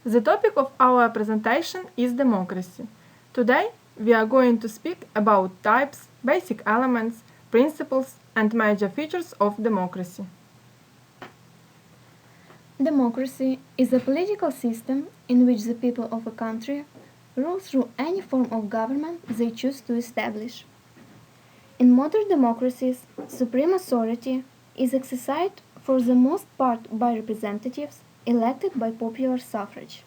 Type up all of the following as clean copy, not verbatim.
The topic of our presentation is democracy. Today, we are going to speak about types, basic elements, principles, and major features of democracy. Democracy is a political system in which the people of a country rule through any form of government they choose to establish. In modern democracies, supreme authority is exercised for the most part by representatives elected by popular suffrage.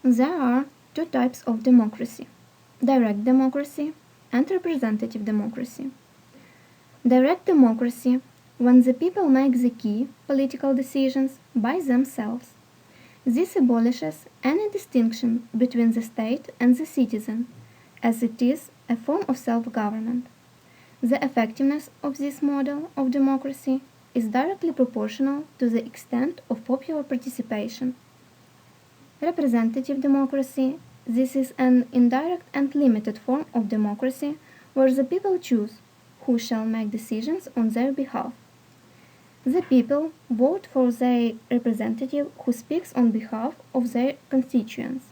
There are two types of democracy: direct democracy and representative democracy. Direct democracy, when the people make the key political decisions by themselves. This abolishes any distinction between the state and the citizen, as it is a form of self-government. The effectiveness of this model of democracy is directly proportional to the extent of popular participation. Representative democracy, this is an indirect and limited form of democracy where the people choose who shall make decisions on their behalf. The people vote for their representative who speaks on behalf of their constituents.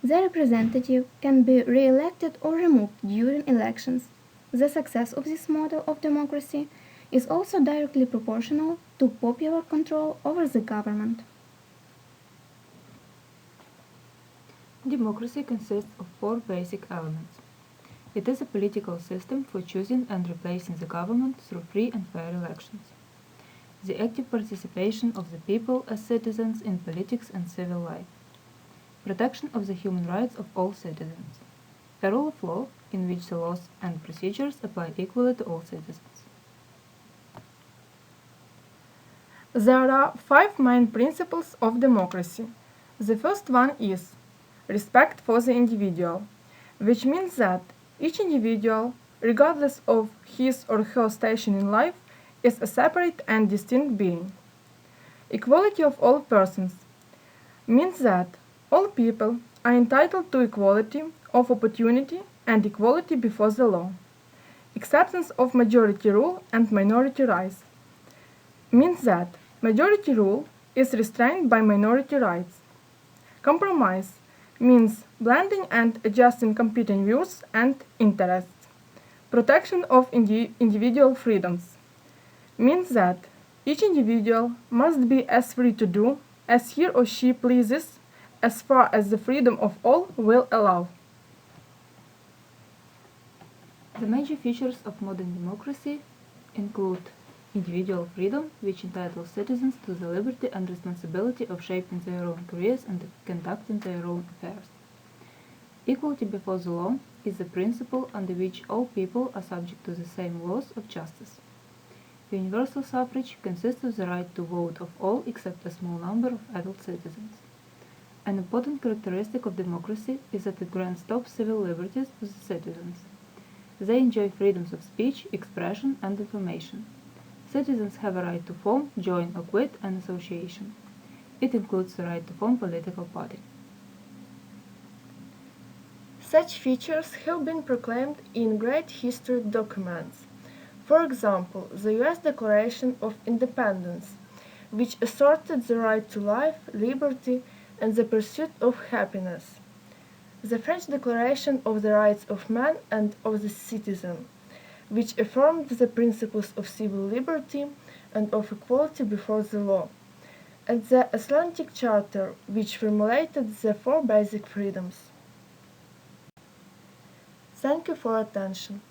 The representative can be re-elected or removed during elections. The success of this model of democracy is also directly proportional to popular control over the government. Democracy consists of four basic elements. It is a political system for choosing and replacing the government through free and fair elections. The active participation of the people as citizens in politics and civil life. Protection of the human rights of all citizens. A rule of law in which the laws and procedures apply equally to all citizens. There are five main principles of democracy. The first one is respect for the individual, which means that each individual, regardless of his or her station in life, is a separate and distinct being. Equality of all persons means that all people are entitled to equality of opportunity and equality before the law. Acceptance of majority rule and minority rights means that majority rule is restrained by minority rights. Compromise means blending and adjusting competing views and interests. Protection of individual freedoms means that each individual must be as free to do as he or she pleases as far as the freedom of all will allow. The major features of modern democracy include individual freedom, which entitles citizens to the liberty and responsibility of shaping their own careers and conducting their own affairs. Equality before the law is the principle under which all people are subject to the same laws of justice. Universal suffrage consists of the right to vote of all except a small number of adult citizens. An important characteristic of democracy is that it grants top civil liberties to the citizens. They enjoy freedoms of speech, expression, and information. Citizens have a right to form, join, or quit an association. It includes the right to form political party. Such features have been proclaimed in great historic documents. For example, the US Declaration of Independence, which asserted the right to life, liberty, and the pursuit of happiness. The French Declaration of the Rights of Man and of the Citizen, which affirmed the principles of civil liberty and of equality before the law, and the Atlantic Charter, which formulated the four basic freedoms. Thank you for attention.